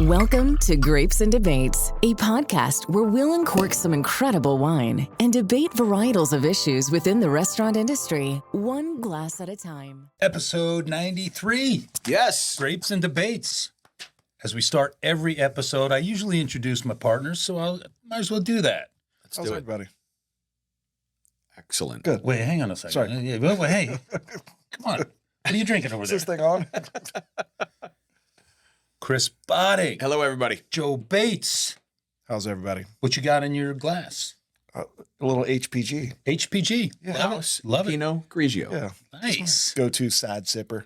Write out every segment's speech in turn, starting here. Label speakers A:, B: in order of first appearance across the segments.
A: Welcome to Grapes and Debates, a podcast where we'll uncork some incredible wine and debate varietals of issues within the restaurant industry, one glass at a time.
B: Episode 93.
C: Yes.
B: Grapes and Debates. As we start every episode, I usually introduce my partners, so I might as well do that.
C: Let's
D: How's
C: do it.
D: everybody?
C: Excellent.
D: Good.
B: Wait, hang on a second.
D: Sorry.
B: Yeah, well, hey, come on. What are you drinking over
D: Is
B: there?
D: this thing on?
B: Chris Boddick.
C: Hello, everybody.
B: Joe Bates.
D: How's everybody?
B: What you got in your glass?
D: A little HPG.
B: HPG.
D: Yeah.
B: Love
C: House
B: it. Love it.
C: Pinot Grigio.
D: Yeah.
B: Nice.
D: Go-to sad sipper.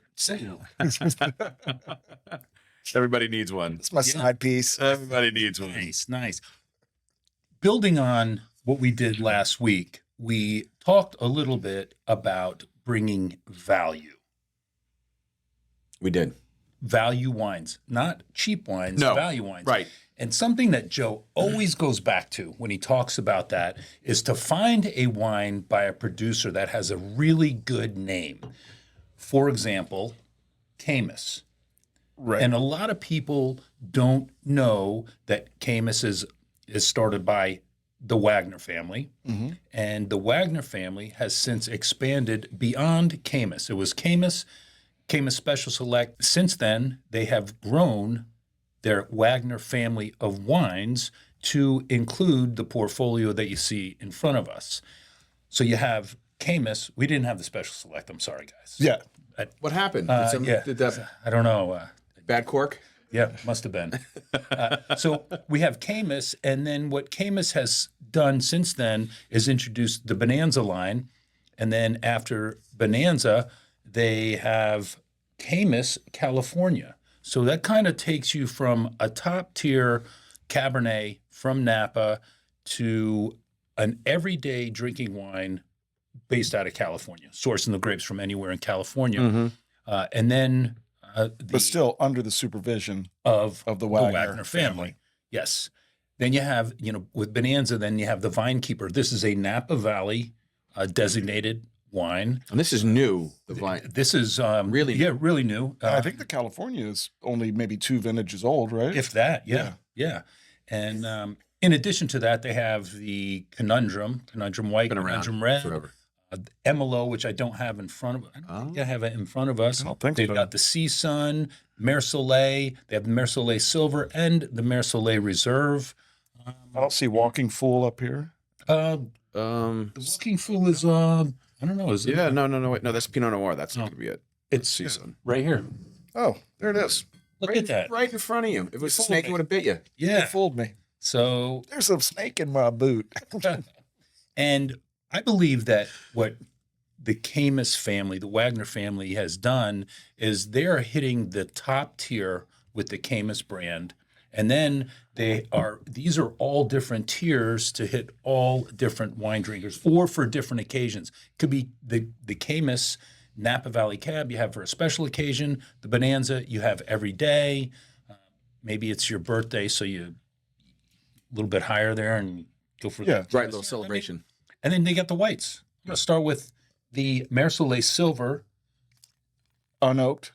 C: Everybody needs one.
D: It's my side piece.
C: Everybody needs one.
B: Nice, nice. Building on what we did last week, we talked a little bit about bringing value.
C: We did.
B: Value wines, not cheap wines,
C: No.
B: value wines.
C: Right.
B: And something that Joe always goes back to when he talks about that is to find a wine by a producer that has a really good name. For example, Caymus.
D: Right.
B: And a lot of people don't know that Caymus is started by the Wagner family.
D: Mm-hmm.
B: And the Wagner family has since expanded beyond Caymus. It was Caymus Special Select. Since then, they have grown their Wagner family of wines to include the portfolio that you see in front of us. So you have Caymus. We didn't have the Special Select. I'm sorry, guys.
D: Yeah.
C: What happened?
B: Yeah.
C: Did that
B: I don't know.
C: bad cork?
B: Yeah, must have been. So we have Caymus, and then what Caymus has done since then is introduced the Bonanza line, and then after Bonanza, they have Caymus, California. So that kind of takes you from a top-tier Cabernet from Napa to an everyday drinking wine based out of California, sourcing the grapes from anywhere in California.
C: Mm-hmm.
B: And then
D: But still under the supervision
B: of
D: the Wagner
B: family. Yes. Then you have, with Bonanza, then you have the Vine Keeper. This is a Napa Valley designated wine.
C: And this is new. The vine.
B: This is
C: Really?
B: Yeah, really new.
D: I think the California is only maybe 2 vintages old, right?
B: If that, yeah. And in addition to that, they have the Conundrum White,
C: Been around
B: Conundrum Red,
C: forever.
B: Emilo, which I don't have in front of. I don't think I have it in front of us.
D: I don't think
B: They've
D: so.
B: got the Sea Sun, Mer Soleil. They have the Mer Soleil Silver and the Mer Soleil Reserve.
D: I don't see Walking Fool up here.
B: The Walking Fool is I don't know. Is it?
C: Yeah, no, wait. No, that's Pinot Noir. That's not
B: No.
C: going to be it.
B: It's
C: Season.
B: right here.
D: Oh, there it is.
B: Look
C: Right,
B: at that.
C: right in front of you. If it was a
B: fooled
C: snake,
B: me.
C: it would have bit you.
B: Yeah.
D: It fooled me.
B: So,
D: There's a snake in my boot.
B: and I believe that what the Caymus family, the Wagner family has done is they're hitting the top tier with the Caymus brand. And then these are all different tiers to hit all different wine drinkers or for different occasions. Could be the Caymus Napa Valley Cab you have for a special occasion. The Bonanza you have every day. Maybe it's your birthday, so you a little bit higher there and go for
D: Yeah.
C: Right, little celebration.
B: And then they got the whites. I'm going to start with the Mer Soleil Silver,
D: Unoaked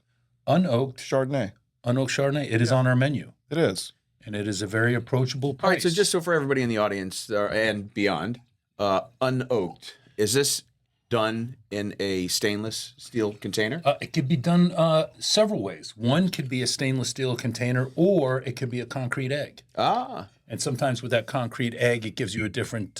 B: unoaked
D: Chardonnay.
B: Chardonnay. It is on our menu,
D: It is.
B: and it is a very approachable price.
C: All right, so just so for everybody in the audience and beyond, unoaked, is this done in a stainless steel container?
B: It could be done several ways. One could be a stainless steel container, or it could be a concrete egg. And sometimes with that concrete egg, it gives you a different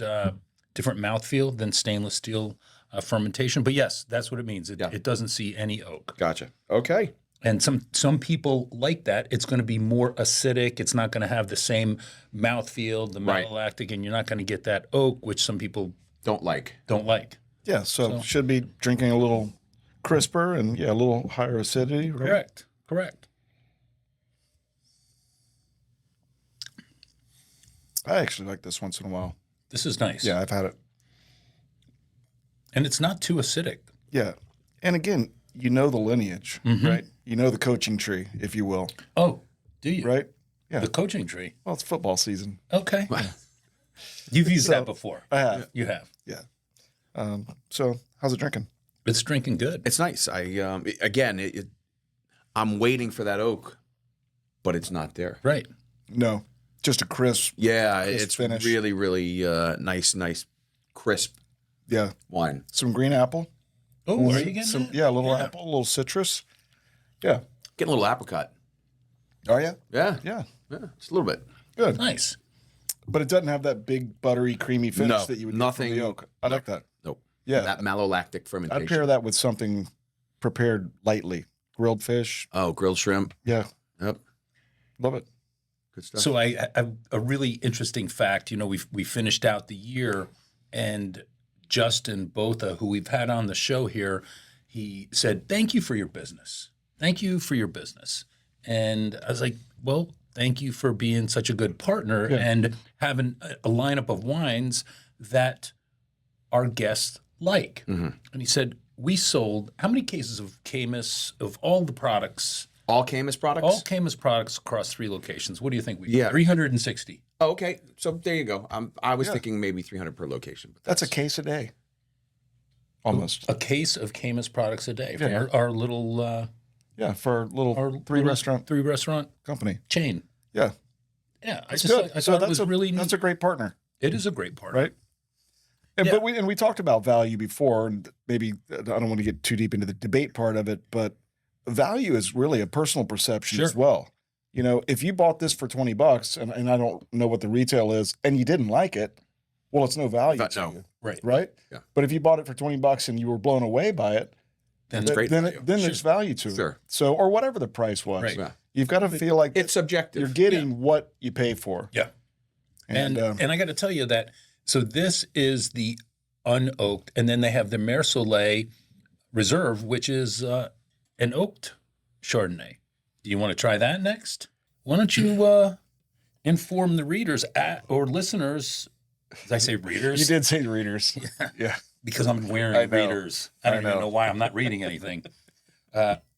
B: mouthfeel than stainless steel fermentation. But yes, that's what it means. It doesn't see any oak.
C: Gotcha. Okay.
B: And some people like that. It's going to be more acidic. It's not going to have the same mouthfeel, the
C: Right.
B: malolactic, and you're not going to get that oak, which some people
C: Don't like.
B: don't like.
D: Yeah, so should be drinking a little crisper and, a little higher acidity, right?
B: Correct.
D: I actually like this once in a while.
B: This is nice.
D: Yeah, I've had it.
B: And it's not too acidic.
D: Yeah. And again, you know the lineage, right? You know the coaching tree, if you will,
B: Oh, do you?
D: right? Yeah.
B: The coaching tree.
D: Well, it's football season.
B: Okay. You've used that before.
D: I have.
B: You have.
D: Yeah. So how's it drinking?
B: It's drinking good.
C: It's nice. I'm waiting for that oak but it's not there.
B: Right.
D: No, just a crisp.
C: Yeah,
D: Crisp
C: it's
D: finish.
C: really, really nice, crisp
D: Yeah,
C: wine.
D: some green apple.
B: Oh, are you getting
D: Some?
B: that?
D: Yeah, a little apple, a little citrus. Yeah.
C: Getting a little apricot.
D: Oh yeah.
C: Yeah,
D: Yeah.
C: just a little bit.
D: Good.
B: Nice.
D: But it doesn't have that big buttery, creamy finish
C: No,
D: that you would
C: nothing-
D: get from the oak. I like that.
C: Nope.
D: Yeah.
C: That malolactic fermentation.
D: I'd pair that with something prepared lightly, grilled fish.
C: Oh, grilled shrimp.
D: Yeah,
C: Yep,
D: love it.
C: good stuff.
B: So I have a really interesting fact. You know, we finished out the year, and Justin Botha, who we've had on the show here, he said, "Thank you for your business. Thank you for your business." And I was like, "Well, thank you for being such a good partner and having a lineup of wines that our guests like."
C: Mm-hmm.
B: And he said, "We sold how many cases of Caymus of all the products?"
C: All Caymus products?
B: All Caymus products across 3 locations. What do you think we did?
C: Yeah.
B: 360.
C: Oh, okay. So there you go. I was thinking maybe 300 per location. But
D: That's a case a day. Almost.
B: A case of Caymus products a day from
D: Yeah.
B: our little
D: Yeah, for a little
B: our
D: 3
B: little
D: restaurant
B: 3-restaurant
D: company.
B: chain.
D: Yeah,
B: Yeah,
D: that's
B: I
D: good.
B: thought it was really
D: that's a great partner,
B: it is a great part.
D: right? And,
B: Yeah.
D: But we talked about value before, and maybe I don't want to get too deep into the debate part of it, but value is really a personal perception as
B: Sure.
D: well. You know, if you bought this for $20 and I don't know what the retail is, and you didn't like it, well, it's no value to
C: no.
D: you,
B: Right.
D: right?
C: Yeah.
D: But if you bought it for $20 and you were blown away by it,
B: Then
C: It's great
D: then
C: value.
D: there's value to
C: Sure.
D: it. So, or whatever the price was,
B: Right.
C: Yeah.
D: you've got to feel like
C: It's subjective.
D: you're getting what you pay for.
B: Yeah. And I got to tell you that so this is the unoaked, and then they have the Mer Soleil Reserve, which is an oaked Chardonnay. Do you want to try that next? Why don't you inform the readers or listeners? Did I say readers?
D: You did say the readers. Yeah.
B: Because I'm
D: I
B: wearing
D: know.
B: readers. I don't even
D: know.
B: know why I'm not reading anything.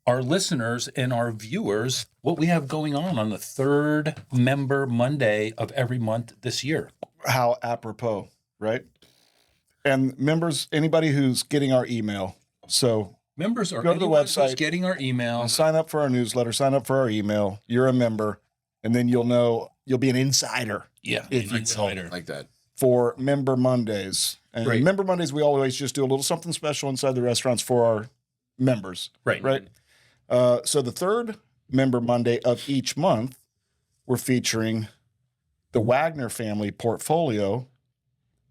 B: Our listeners and our viewers, what we have going on the third member Monday of every month this year.
D: How apropos, right? And members, anybody who's getting our email, so
B: Members are
D: Go to the
B: anyone who's
D: website.
B: getting our email.
D: sign up for our newsletter, sign up for our email. You're a member, and then you'll be an insider
B: Yeah,
D: if you will.
B: insider.
C: like that.
D: for Member Mondays. And
B: Right.
D: Member Mondays, we always just do a little something special inside the restaurants for our members.
B: Right.
D: Right. So the third Member Monday of each month, we're featuring the Wagner family portfolio,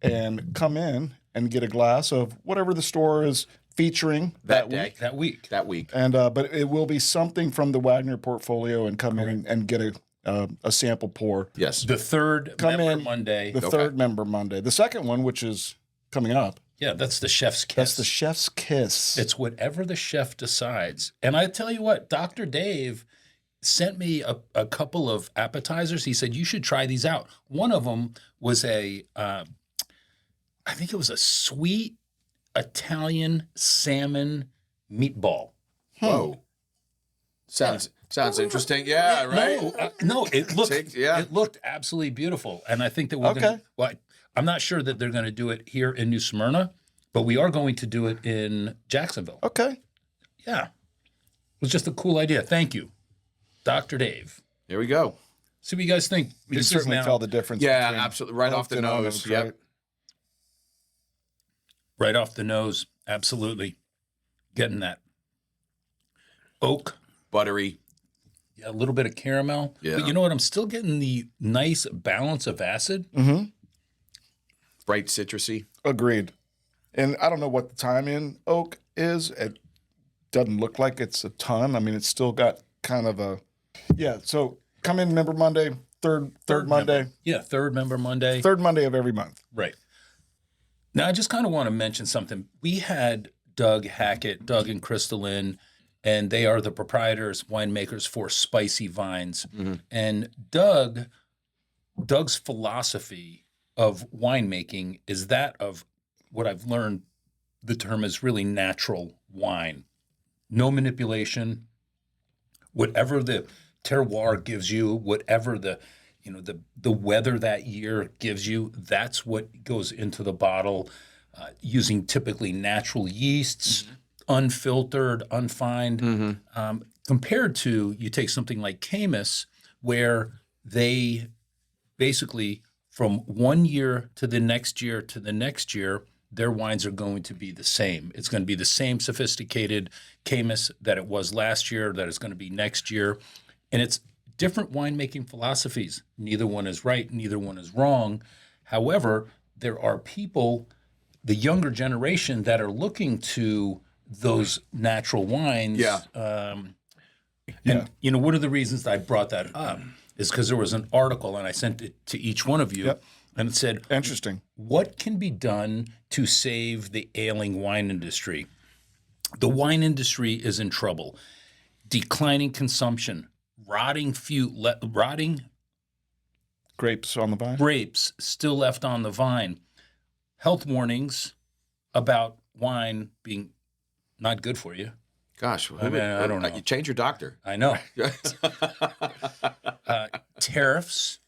D: and come in and get a glass of whatever the store is featuring
C: That
D: that
C: day.
D: week.
B: That week.
C: That week.
D: And but it will be something from the Wagner portfolio, and come in and get a sample pour.
C: Yes.
B: The third
D: Come
B: member
D: in
B: Monday.
D: The third Member Monday. The second one, which is coming up,
B: Yeah, that's the chef's kiss.
D: that's the chef's kiss.
B: It's whatever the chef decides. And I tell you what, Dr. Dave sent me a couple of appetizers. He said, you should try these out. One of them was I think it was a sweet Italian salmon meatball.
C: Whoa. Sounds interesting. Yeah, right.
B: No, it looked
C: Yeah.
B: it looked absolutely beautiful. And I think that we're
D: Okay.
B: going to, well, I'm not sure that they're going to do it here in New Smyrna, but we are going to do it in Jacksonville.
D: Okay.
B: Yeah. It was just a cool idea. Thank you, Dr. Dave.
C: Here we go.
B: See what you guys think.
D: You can
B: This is
D: certainly
B: now
D: tell the difference.
C: Yeah,
D: between
C: absolutely. Right off
D: oaked
C: the
D: and
C: nose.
D: unoaked,
C: Yep.
D: right?
B: right off the nose. Absolutely. Getting that oak.
C: Buttery.
B: Yeah, a little bit of caramel.
C: Yeah.
B: But you know what? I'm still getting the nice balance of acid.
C: Bright citrusy.
D: Agreed. And I don't know what the time in oak is. It doesn't look like it's a ton. I mean, it's still got kind of a So come in Member Monday, third Monday,
B: Member. Yeah, third member Monday.
D: third Monday of every month.
B: Right. Now, I just kind of want to mention something. We had Doug Hackett, Doug and Crystalline, and they are the proprietors, winemakers for Spicy Vines. And Doug's philosophy of winemaking is that of what I've learned, the term is really natural wine. No manipulation. Whatever the terroir gives you, whatever the weather that year gives you, that's what goes into the bottle, using typically natural yeasts, unfiltered, unfined. Compared to, you take something like Caymus, where they basically from one year to the next year to the next year, their wines are going to be the same. It's going to be the same sophisticated Caymus that it was last year, that it's going to be next year. And it's different winemaking philosophies. Neither one is right, neither one is wrong. However, there are people, the younger generation, that are looking to those natural wines.
C: Yeah.
B: And, you know, one of the reasons I brought that up is because there was an article, and I sent it to each one of you,
D: Yep.
B: and it said,
D: Interesting.
B: what can be done to save the ailing wine industry? The wine industry is in trouble. Declining consumption, rotting
D: Grapes on the vine.
B: grapes still left on the vine, health warnings about wine being not good for you.
C: Gosh,
B: I mean, I don't know.
C: You change your doctor.
B: I know. Tariffs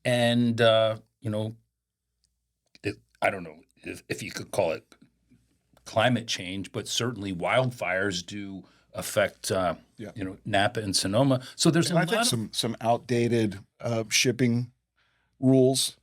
B: and, you know, I don't know if you could call it climate change, but certainly wildfires do affect, you know, Napa and Sonoma. So there's
D: And
B: a
D: I
B: lot
D: think
B: of
D: some outdated shipping rules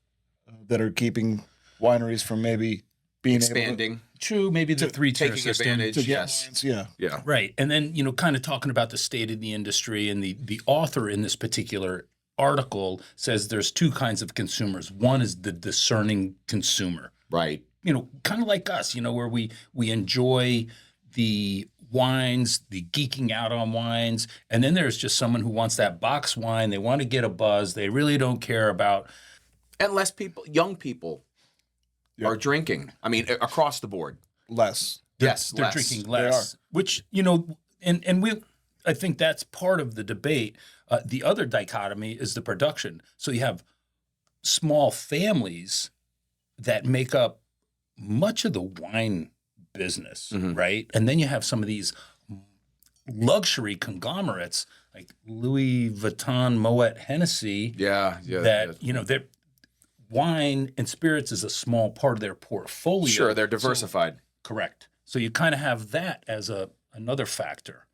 D: that are keeping wineries from maybe being
C: Expanding,
B: true, maybe the three-tier
C: taking
B: system.
C: advantage.
D: able to get
C: Yes.
D: wines. Yeah.
C: Yeah.
B: Right. And then, you know, kind of talking about the state of the industry, and the author in this particular article says there's two kinds of consumers. One is the discerning consumer,
C: Right.
B: you know, kind of like us, you know, where we enjoy the wines, the geeking out on wines. And then there's just someone who wants that box wine. They want to get a buzz. They really don't care about.
C: And less people, young people, are drinking. I mean, across the board.
D: Less.
B: They're
C: less.
B: drinking
D: They
B: less, which, you know, and I think that's part of the debate. The other dichotomy is the production. So you have small families that make up much of the wine business, right? And then you have some of these luxury conglomerates like Louis Vuitton, Moet, Hennessy,
C: Yeah.
B: you know, they're wine and spirits is a small part of their portfolio.
C: Sure, they're
B: So-
C: diversified.
B: correct. So you kind of have that as another factor.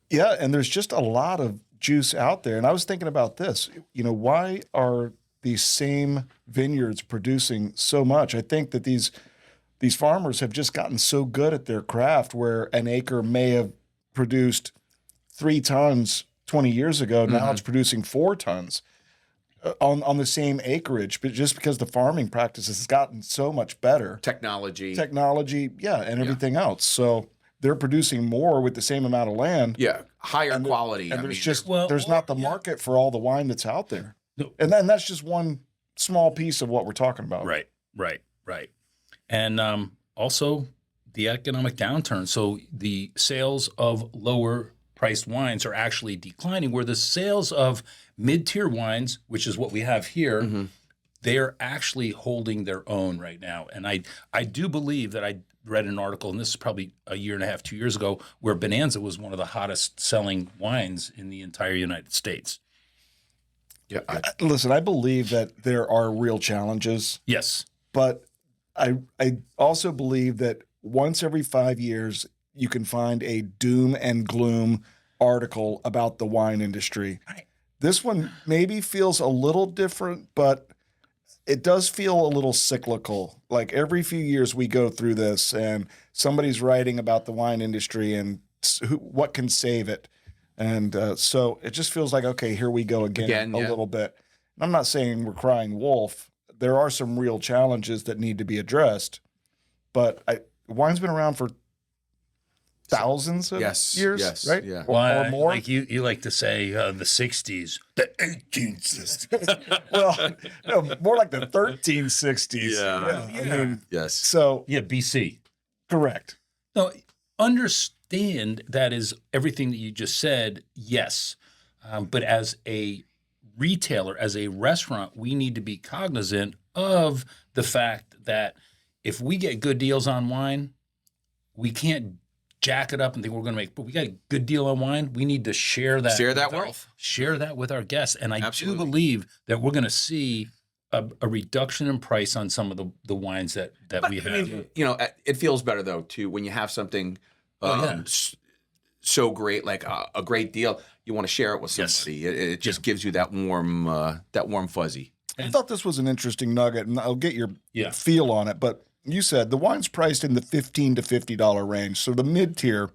D: Yeah, and there's just a lot of juice out there. And I was thinking about this. You know, why are these same vineyards producing so much? I think that these farmers have just gotten so good at their craft, where an acre may have produced 3 tons 20 years ago. Now it's producing 4 tons on the same acreage, but just because the farming practices has gotten so much better.
C: Technology.
D: And everything else. So they're producing more with the same amount of land.
C: Yeah. Higher quality.
D: And
C: I
D: there's
C: mean,
D: just
B: Well,
D: there's not the market for all the wine that's out there.
B: No.
D: And then that's just one small piece of what we're talking about.
B: Right. And also the economic downturn. So the sales of lower priced wines are actually declining, where the sales of mid-tier wines, which is what we have here, they are actually holding their own right now. And I do believe that I read an article, and this is probably a year and a half, 2 years ago, where Bonanza was one of the hottest selling wines in the entire United States.
C: yeah.
D: Listen, I believe that there are real challenges,
B: Yes.
D: but I also believe that once every 5 years you can find a doom and gloom article about the wine industry.
B: Right.
D: This one maybe feels a little different, but it does feel a little cyclical. Like every few years we go through this and somebody's writing about the wine industry and what can save it. And so it just feels like, okay, here we go again a little bit. And I'm not saying we're crying wolf. There are some real challenges that need to be addressed, but wine's been around for thousands of years, right?
C: Yeah.
D: Or more.
B: Like you like to say the 60s, the 1860s.
D: Well, no, more like the 1360s.
C: Yeah.
D: I mean,
C: Yes.
D: so
B: Yeah, BC.
D: correct.
B: No, understand that is everything that you just said, yes. But as a retailer, as a restaurant, we need to be cognizant of the fact that if we get good deals on wine, we can't jack it up and think we're going to make, but we got a good deal on wine. We need to share that.
C: Share that
B: with
C: wealth.
B: Share that with our guests. And I
C: Absolutely.
B: do believe that we're going to see a reduction in price on some of the wines that we have.
C: I mean, you know, it feels better though too when you have something
B: Oh, yeah.
C: so great, like a great deal, you want to share it with somebody. It just gives you that warm fuzzy.
D: I thought this was an interesting nugget, and I'll get your feel on it. But you said the wine's priced in the $15 to $50 range. So the mid-tier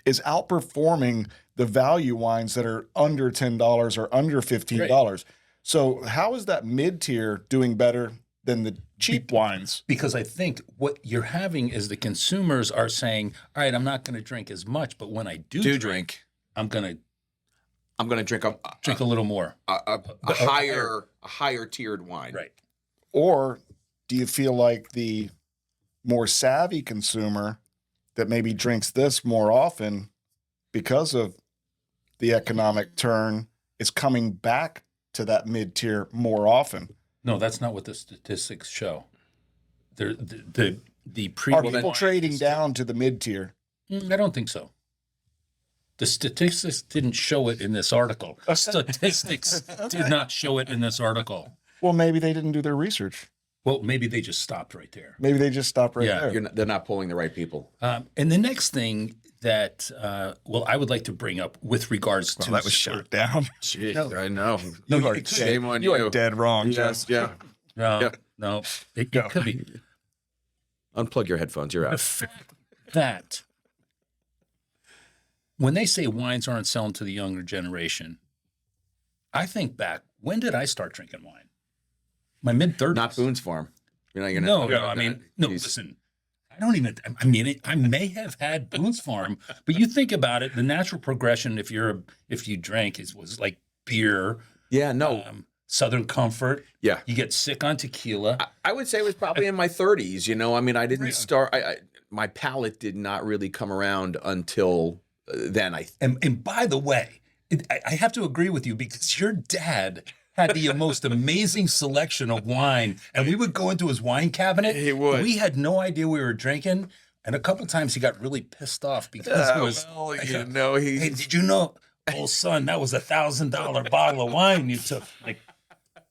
D: is outperforming the value wines that are under $10 or under $15. Right. So how is that mid-tier doing better than the cheap wines?
B: Because I think what you're having is the consumers are saying, all right, I'm not going to drink as much, but when I do drink, I'm going to drink a little more.
C: A higher tiered wine.
B: Right.
D: Or do you feel like the more savvy consumer that maybe drinks this more often because of the economic turn is coming back to that mid-tier more often?
B: No, that's not what the statistics show. The
D: Are people trading down to the mid-tier?
B: I don't think so. The statistics didn't show it in this article. Statistics did not show it in this article.
D: Well, maybe they didn't do their research.
B: Well, maybe they just stopped right there.
D: Maybe they just stopped right there.
C: They're not pulling the right people.
B: And the next thing that, I would like to bring up with regards to...
D: that was shut down.
C: Jeez, no. I know.
D: Shame on you. You are dead wrong,
C: Yes,
D: Jeff.
B: No, it could be.
C: Unplug your headphones. You're out.
B: The fact that when they say wines aren't selling to the younger generation, I think back, when did I start drinking wine? My mid-30s.
C: Not Boone's Farm. You're not gonna.
B: Listen. I may have had Boone's Farm, but you think about it, the natural progression if you drank was like beer.
C: Yeah, no.
B: Southern Comfort.
C: Yeah.
B: You get sick on tequila.
C: I would say it was probably in my 30s, I didn't start my palate did not really come around until then.
B: And by the way, I have to agree with you because your dad had the most amazing selection of wine, and we would go into his wine cabinet.
C: He would.
B: We had no idea we were drinking, and a couple times he got really pissed off because it was. Hey, did you know, old son, that was $1,000 bottle of wine you took? Like,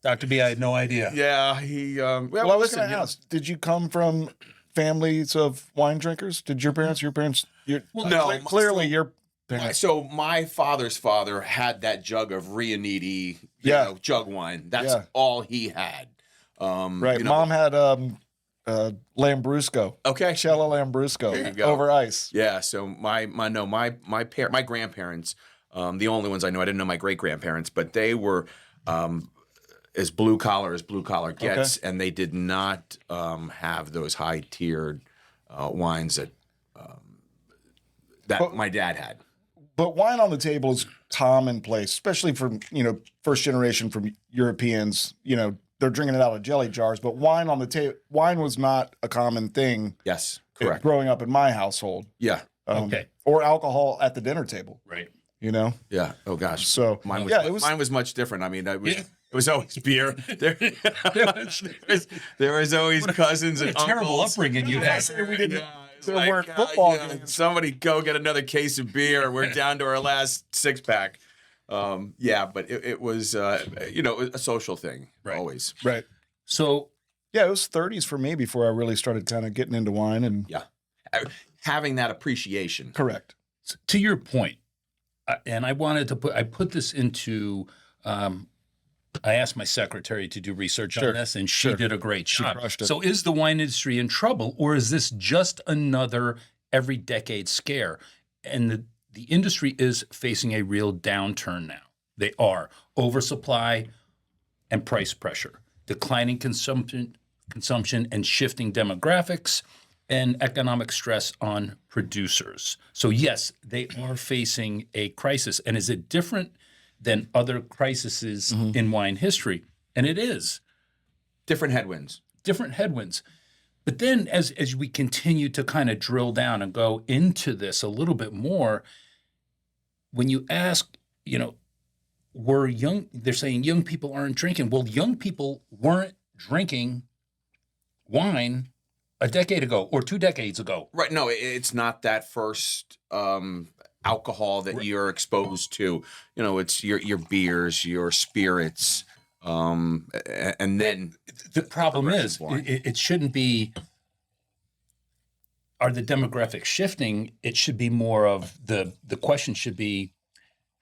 B: Dr. B, I had no idea.
C: Yeah, he.
D: Well, I was going to ask, did you come from families of wine drinkers? Did your parents?
C: No,
D: clearly your.
C: So my father's father had that jug of Riuniti, jug wine. That's all he had.
D: Right. Mom had Lambrusco.
C: Okay.
D: Cella Lambrusco over ice.
C: Yeah. So my grandparents, the only ones I know, I didn't know my great grandparents, but they were as blue collar gets, and they did not have those high tiered wines that my dad had.
D: But wine on the table is commonplace, especially from, first generation from Europeans. They're drinking it out of jelly jars, but wine on the table, wine was not a common thing.
C: Yes, correct.
D: Growing up in my household.
C: Yeah.
B: Okay.
D: Or alcohol at the dinner table.
B: Right.
C: Yeah. Oh gosh.
D: So
C: mine was much different. I mean, it was always beer. There was always cousins and uncles.
B: Terrible upbringing you had.
D: We didn't. There weren't football games.
C: Somebody go get another case of beer. We're down to our last 6-pack. But it was a social thing, always.
D: Right.
B: So
D: it was 30s for me before I really started kind of getting into wine and
C: having that appreciation.
D: Correct.
B: To your point, and I put this into. I asked my secretary to do research on this, and she did a great job. So is the wine industry in trouble, or is this just another every decade scare? And the industry is facing a real downturn now. They are oversupply and price pressure, declining consumption and shifting demographics, and economic stress on producers. So yes, they are facing a crisis. And is it different than other crises in wine history? And it is.
C: Different headwinds.
B: But then as we continue to kind of drill down and go into this a little bit more, when you ask, they're saying young people aren't drinking. Well, young people weren't drinking wine a decade ago or 2 decades ago.
C: Right. No, it's not that first alcohol that you're exposed to. It's your beers, your spirits, and then
B: the problem is it shouldn't be are the demographics shifting? It should be more of the question should be,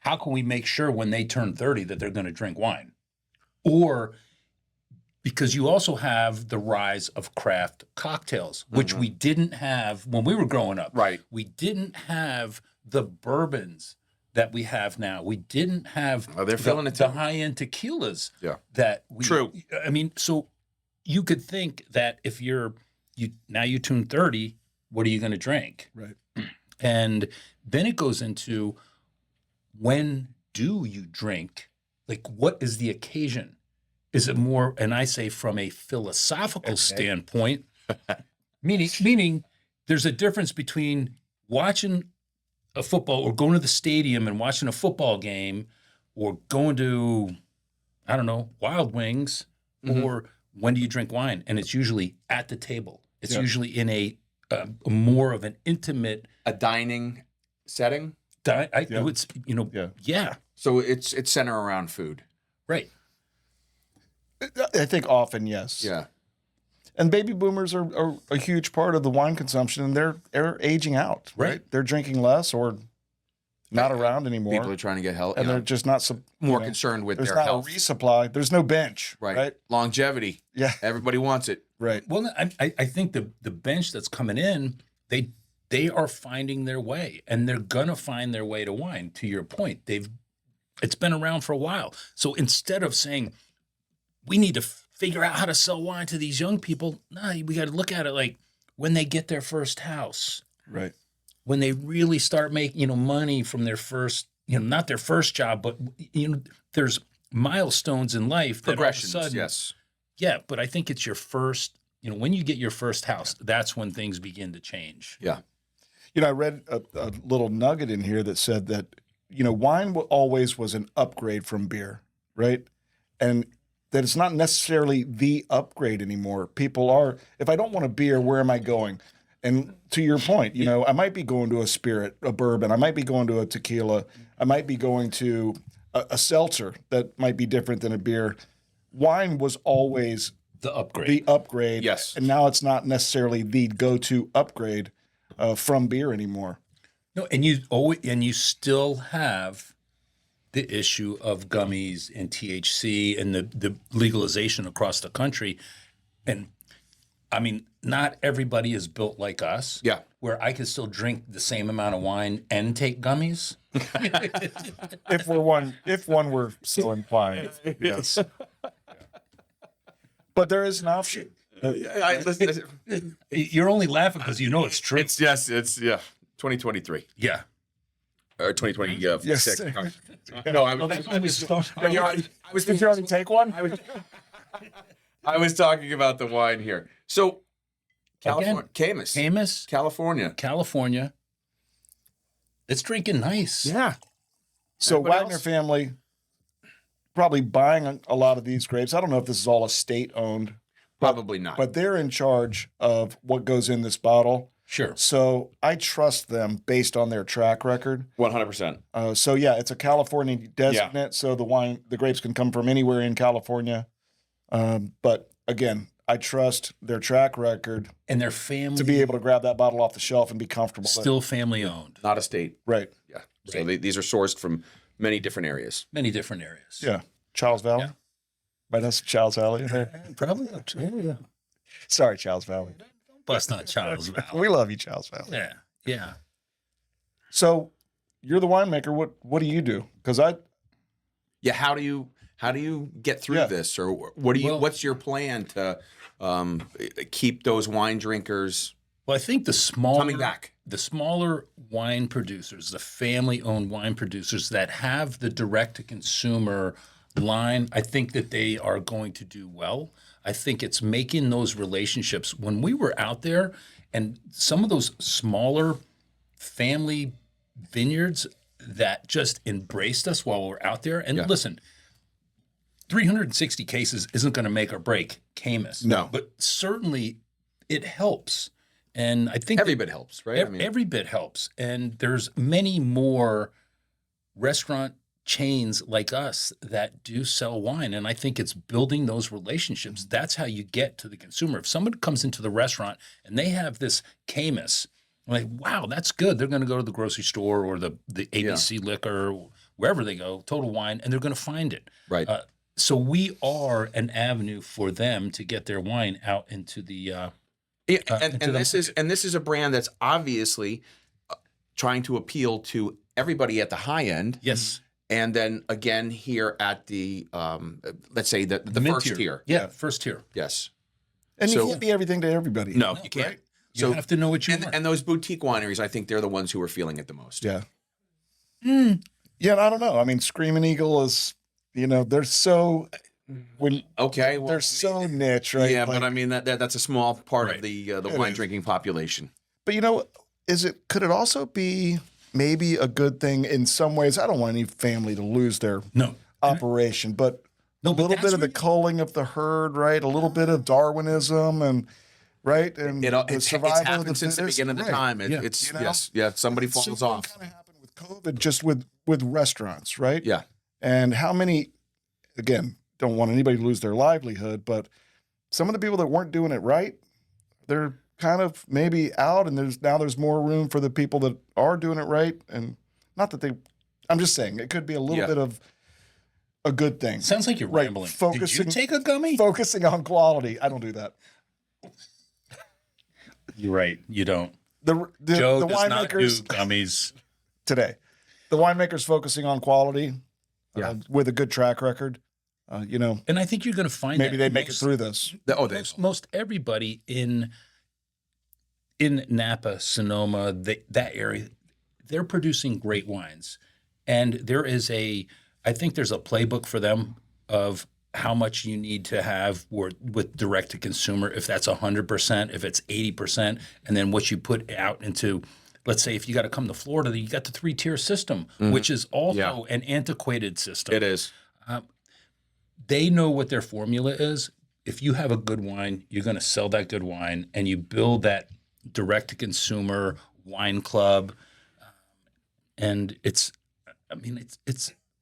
B: how can we make sure when they turn 30 that they're going to drink wine? Or because you also have the rise of craft cocktails, which we didn't have when we were growing up.
C: Right.
B: We didn't have the bourbons that we have now. We didn't have
C: they're filling it
B: the
C: too.
B: high-end tequilas
C: Yeah.
B: that we
C: True.
B: I mean, so you could think that if you turn 30, what are you going to drink?
D: Right.
B: And then it goes into, when do you drink? Like, what is the occasion? Is it more, and I say from a philosophical standpoint, meaning there's a difference between watching a football or going to the stadium and watching a football game, or going to, I don't know, Wild Wings, or when do you drink wine? And it's usually at the table. It's usually in a more of an intimate,
C: A dining setting.
B: it's,
C: So it's centered around food.
B: right.
D: I think often, yes.
C: Yeah.
D: And baby boomers are a huge part of the wine consumption, and they're aging out.
B: Right.
D: They're drinking less or not around anymore.
C: People are trying to get health.
D: and they're just not
C: more concerned with
D: there's
C: their
D: not
C: health.
D: a resupply. There's no bench.
C: Right. Longevity.
D: Yeah.
C: Everybody wants it.
D: Right.
B: Well, I think the bench that's coming in, they are finding their way, and they're gonna find their way to wine. To your point, it's been around for a while. So instead of saying we need to figure out how to sell wine to these young people, we got to look at it like when they get their first house,
D: Right.
B: when they really start making money from their first, not their first job, but there's milestones in life that all of a
C: Progressions.
B: sudden,
C: Yes.
B: yeah, but I think it's your first, when you get your first house, that's when things begin to change.
C: Yeah.
D: I read a little nugget in here that said that, wine always was an upgrade from beer, right? And that it's not necessarily the upgrade anymore. People are, if I don't want a beer, where am I going? And to your point, I might be going to a spirit, a bourbon. I might be going to a tequila. I might be going to a seltzer that might be different than a beer. Wine was always
B: The upgrade.
D: the upgrade.
C: Yes.
D: And now it's not necessarily the go-to upgrade from beer anymore.
B: No, and you still have the issue of gummies and THC and the legalization across the country. And I mean, not everybody is built like us.
C: Yeah.
B: Where I can still drink the same amount of wine and take gummies.
D: If one were so inclined, yes. But there is an option.
B: You're only laughing because it's true.
C: It's 2023
B: yeah.
C: or 2026.
D: Yes.
C: No, I was
D: Did you already take one?
C: I was talking about the wine here. So, California,
B: Again, Caymus,
C: California.
B: it's drinking nice.
C: Yeah.
D: So
C: What
D: Wagner
C: else?
D: family probably buying a lot of these grapes. I don't know if this is all estate owned,
C: Probably not.
D: but they're in charge of what goes in this bottle.
B: Sure.
D: So I trust them based on their track record.
C: 100%.
D: So yeah, it's a California designate. So the grapes can come from anywhere in California. But again, I trust their track record
B: And their family
D: to be able to grab that bottle off the shelf and be comfortable. with it.
B: still family owned.
C: Not a state.
D: Right.
C: Yeah. So these are sourced from many different areas.
B: Many different areas.
D: Yeah. Charles Valley.
B: Yeah.
D: Might have some Charles Valley in there.
B: Probably. Yeah.
D: Sorry, Charles Valley.
B: Bust on Charles Valley.
D: We love you, Charles Valley.
B: Yeah. Yeah.
D: So you're the winemaker. What do you do? Because
C: Yeah. How do you get through
D: Yeah.
C: this, or what's your plan to keep those wine drinkers
B: Well, I think
C: coming back?
B: the smaller wine producers, the family-owned wine producers that have the direct-to-consumer line, I think that they are going to do well. I think it's making those relationships. When we were out there, and some of those smaller family vineyards that just embraced us while we're out there. And listen, 360 cases isn't going to make or break Caymus.
C: No.
B: But certainly it helps. And I think
C: Every bit helps, right?
B: every bit helps. And there's many more restaurant chains like us that do sell wine. And I think it's building those relationships. That's how you get to the consumer. If someone comes into the restaurant and they have this Caymus, I'm like, wow, that's good. They're going to go to the grocery store or the ABC Liquor, wherever they go, Total Wine, and they're going to find it.
C: Right.
B: So we are an avenue for them to get their wine out into the
C: this is a brand that's obviously trying to appeal to everybody at the high end.
B: Yes.
C: And then again here at the let's say the first tier.
B: Yeah, first tier.
C: Yes.
D: And you can't be everything to everybody.
C: No, you can't.
B: Right? You have to know what you want.
C: And those boutique wineries, I think they're the ones who are feeling it the most.
D: Yeah. Yeah, I don't know. I mean, Screaming Eagle is, they're so they're so niche, right?
C: Yeah,
D: Like,
C: but I mean that's a small part of the wine drinking population.
D: But could it also be maybe a good thing in some ways? I don't want any family to lose their operation, but a little bit of the culling of the herd, right? A little bit of Darwinism and
C: It's happened since the beginning of the time. Somebody falls off.
D: Kind of happened with COVID, just with restaurants, right?
C: Yeah.
D: And how many? Again, don't want anybody to lose their livelihood, but some of the people that weren't doing it right, they're kind of maybe out, and there's more room for the people that are doing it right. And not that I'm just saying it could be a little bit of a good thing.
B: Sounds like you're rambling. Did you take a gummy?
D: Focusing on quality. I don't do that.
B: You're right. You don't.
D: Joe
B: does not do gummies
D: today. The winemakers focusing on quality with a good track record.
B: And I think you're going to find
D: maybe they make it through this.
B: Most everybody in Napa, Sonoma, that area, they're producing great wines, and I think there's a playbook for them of how much you need to have with direct to consumer, if that's 100%, if it's 80%, and then what you put out into. Let's say if you got to come to Florida, you got the 3-tier system, which is also an antiquated system.
C: It is.
B: They know what their formula is. If you have a good wine, you're going to sell that good wine, and you build that direct-to-consumer wine club. And it's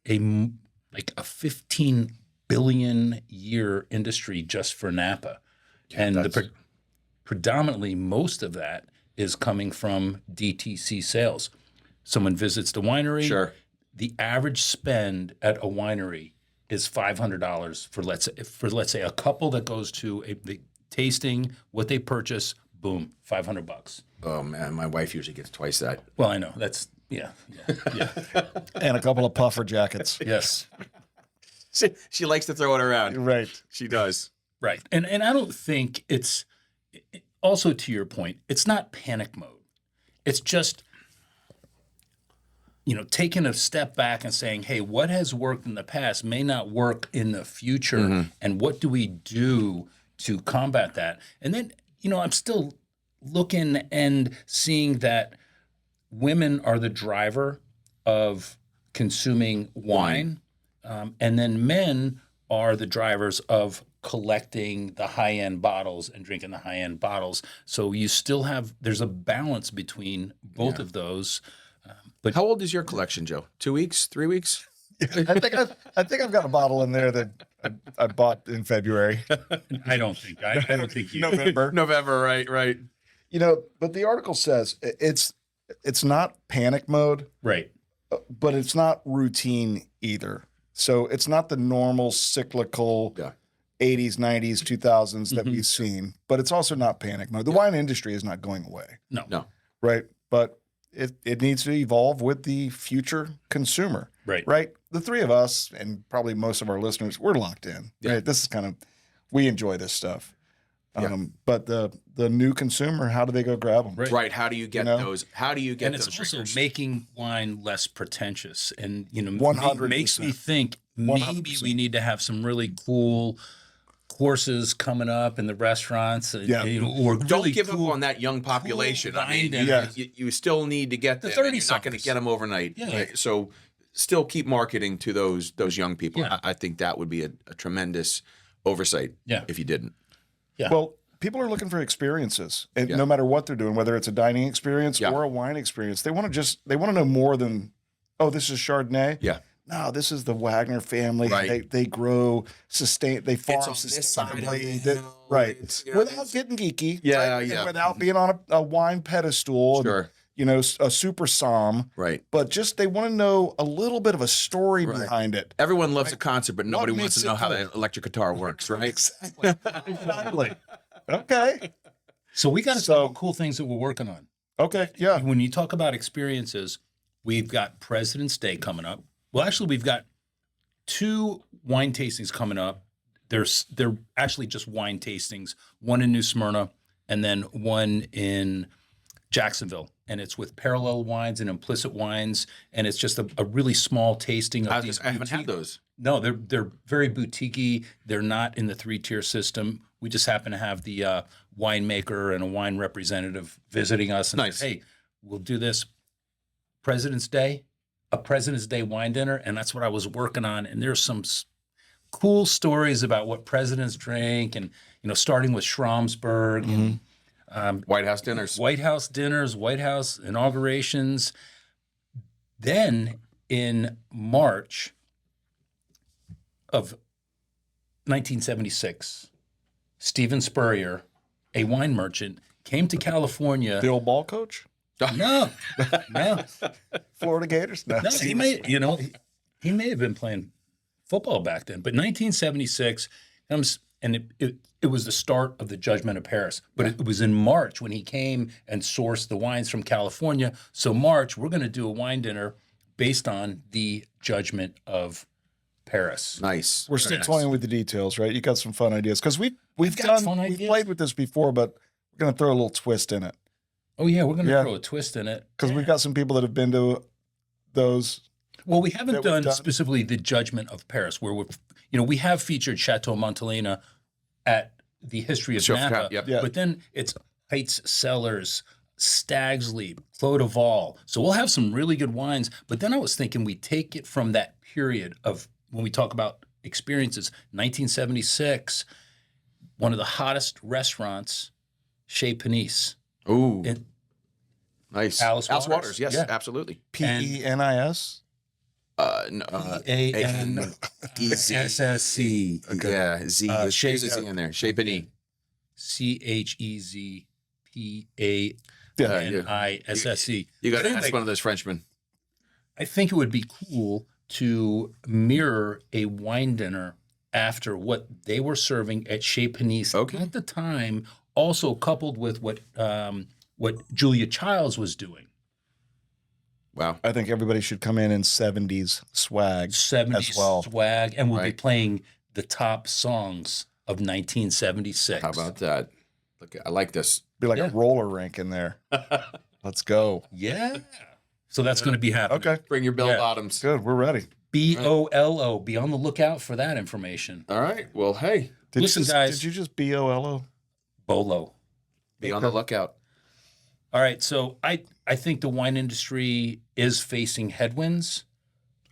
B: a 15 billion year industry just for Napa, and predominantly most of that is coming from DTC sales. Someone visits the winery.
C: Sure.
B: The average spend at a winery is $500 for let's say a couple that goes to the tasting, what they purchase, boom, $500.
C: Oh man, my wife usually gets twice that.
B: Well, I know that's yeah.
D: And a couple of puffer jackets.
B: Yes.
C: She likes to throw it around.
D: Right.
C: She does.
B: Right. And I don't think it's also, to your point, it's not panic mode. It's just taking a step back and saying, hey, what has worked in the past may not work in the future. And what do we do to combat that? And then, I'm still looking and seeing that women are the driver of consuming wine. And then men are the drivers of collecting the high-end bottles and drinking the high-end bottles. So you still there's a balance between both of those. But
C: how old is your collection, Joe? 2 weeks? 3 weeks?
D: I think I've got a bottle in there that I bought in February.
B: I don't think you.
C: November, right.
D: But the article says it's not panic mode,
B: right?
D: But it's not routine either. So it's not the normal cyclical 80s, 90s, 2000s that we've seen, but it's also not panic mode. The wine industry is not going away.
B: No.
D: Right? But it needs to evolve with the future consumer. Right? The three of us, and probably most of our listeners, we're locked in.
C: Yeah.
D: Right? This is we enjoy this stuff. But the new consumer, how do they go grab them?
C: Right. How do you get those? How do you get those?
B: And it's also making wine less pretentious. And
D: 100%
B: makes me think maybe
D: 100%.
B: we need to have some really cool courses coming up in the restaurants. Or
C: don't
B: really
C: give up on that young population.
B: Cool
C: I mean, you still need to get them. You're not going to get them overnight.
B: Yeah.
C: Right? So still keep marketing to those young people.
B: Yeah.
C: I think that would be a tremendous oversight. If you didn't.
B: Yeah.
D: Well, people are looking for experiences, and no matter what they're doing, whether it's a dining experience or a wine experience, they want to know more than, oh, this is Chardonnay.
C: Yeah.
D: no, this is the Wagner family.
C: Right.
D: They grow, they farm
C: It's on this side of the
D: sustainably.
C: hill.
D: Right.
C: It's, you know,
D: Without getting geeky.
C: Yeah,
D: right?
C: yeah.
D: And without being on a wine pedestal.
C: Sure.
D: And, you know, a super som.
C: Right.
D: But just they want to know a little bit of a story behind it.
C: Everyone loves a concert, but nobody wants
D: makes
C: to know
D: it
C: how
D: cool?
C: the electric guitar works, right?
D: Exactly. Okay.
B: So we got
D: So-
B: some cool things that we're working on.
D: Okay. Yeah.
B: When you talk about experiences, we've got President's Day coming up. Well, actually, we've got 2 wine tastings coming up. They're actually just wine tastings. One in New Smyrna, and then one in Jacksonville. And it's with Parallel Wines and Implicit Wines, and it's just a really small tasting of these.
C: I haven't had those.
B: No, they're very boutiquey. They're not in the 3-tier system. We just happen to have the winemaker and a wine representative visiting us and
C: Nice.
B: say, hey, we'll do this President's Day, a President's Day wine dinner, and that's what I was working on. And there's some cool stories about what presidents drank, and starting with Schramsberg and
C: White House dinners.
B: White House dinners, White House inaugurations. Then in March of 1976, Stephen Spurrier, a wine merchant, came to California.
D: The old ball coach?
B: No.
D: Florida Gators? No.
B: No, he may have been playing football back then. But 1976 comes, and it was the start of the Judgment of Paris. But it was in March when he came and sourced the wines from California. So March, we're going to do a wine dinner based on the Judgment of Paris.
C: Nice.
D: We're still
B: nice.
D: toying with the details, right? You got some fun ideas because we've
B: got fun ideas.
D: played with this before, but we're going to throw a little twist in it
B: Oh yeah, we're going to throw a twist in it
D: because we've got some people that have been to those.
B: Well, we haven't
D: that we've
B: done
D: done.
B: specifically the Judgment of Paris, where we have featured Chateau Montelena at the History of
C: Sure,
B: Napa,
C: yep.
D: Yeah.
B: but then it's Heights Cellars, Stag's Leap, Clos de Vol. So we'll have some really good wines. But then I was thinking we take it from that period of when we talk about experiences, 1976, one of the hottest restaurants, Chez Panisse.
C: Ooh.
B: in
C: Nice.
B: Alice
C: Waters.
B: Waters.
C: Yes,
B: Yeah.
C: absolutely.
D: PENIS?
B: SSC.
C: Yeah, Z.
B: Shea-
C: There's a Z in there. Chez Panisse.
B: CHEZPANISSC.
C: You got to
B: But
C: ask
B: anyway,
C: one of those Frenchmen.
B: I think it would be cool to mirror a wine dinner after what they were serving at Chez Panisse at the time, also coupled with what Julia Childs was doing.
C: Wow.
D: I think everybody should come in 70s swag
B: 70s
D: as well.
B: swag, and we'll be
C: Right.
B: playing the top songs of 1976.
C: How about that? Look, I like this.
D: Be like
B: Yeah.
D: a roller rink in there. Let's go.
B: Yeah. So that's going to be happening.
D: Okay.
C: Bring your bell
B: Yeah.
C: bottoms.
D: Good. We're ready.
B: BOLO. Be on the lookout for that information.
C: All right. Well, hey,
B: Listen, guys.
D: Did you just BOLO?
B: BOLO.
C: be on the lookout.
B: All right. So I think the wine industry is facing headwinds.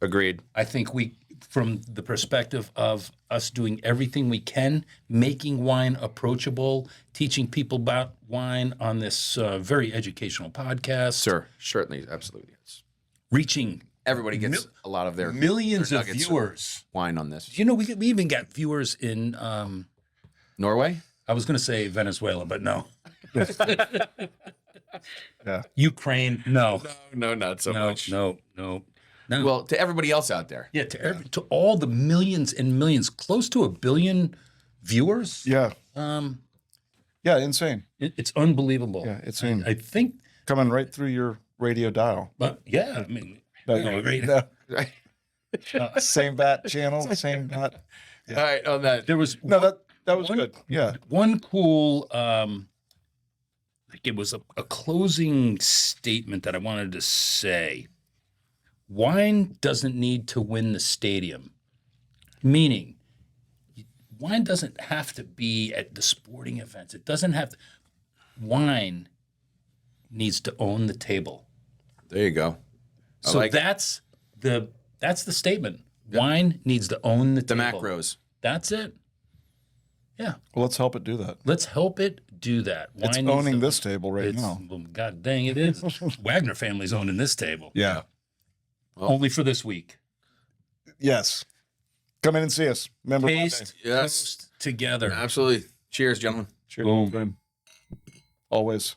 C: Agreed.
B: I think from the perspective of us doing everything we can, making wine approachable, teaching people about wine on this very educational podcast,
C: Sir, certainly, absolutely. Yes.
B: reaching
C: Everybody gets a lot of their
B: millions
C: their
B: of
C: nuggets
B: viewers.
C: wine on this.
B: You know, we even got viewers in,
C: Norway?
B: I was going to say Venezuela, but no.
D: Yeah.
B: Ukraine, no.
C: No, not so much.
B: No.
C: Well, to everybody else out there.
B: Yeah, to all the millions and millions, close to 1 billion viewers.
D: Yeah. Yeah. Insane.
B: It's unbelievable.
D: Yeah. Insane.
B: I think,
D: Coming right through your radio dial.
B: but yeah, I mean,
D: No,
B: great.
D: no.
C: Right.
D: Same bat channel. Same bat.
C: All right, on that.
B: there was
D: No, that was
B: One-
D: good. Yeah.
B: one cool, like it was a closing statement that I wanted to say. Wine doesn't need to win the stadium, meaning wine doesn't have to be at the sporting events. It doesn't have to. Wine needs to own the table.
C: There you go. I
B: So
C: like
B: that's the statement. Wine needs to own the
C: the
B: table.
C: macros.
B: That's it. Yeah.
D: Well, let's help it do that.
B: Let's help it do that. Wine
D: It's
B: needs
D: owning
B: to-
D: this table right
B: It's,
D: now.
B: well, God dang, it is. Wagner family's owning this table.
D: Yeah.
C: Well-
B: Only for this week.
D: Yes. Come in and see us. Member
B: Taste,
C: Yes.
B: toast together.
C: Absolutely. Cheers, gentlemen.
D: Monday. Cheers. Always.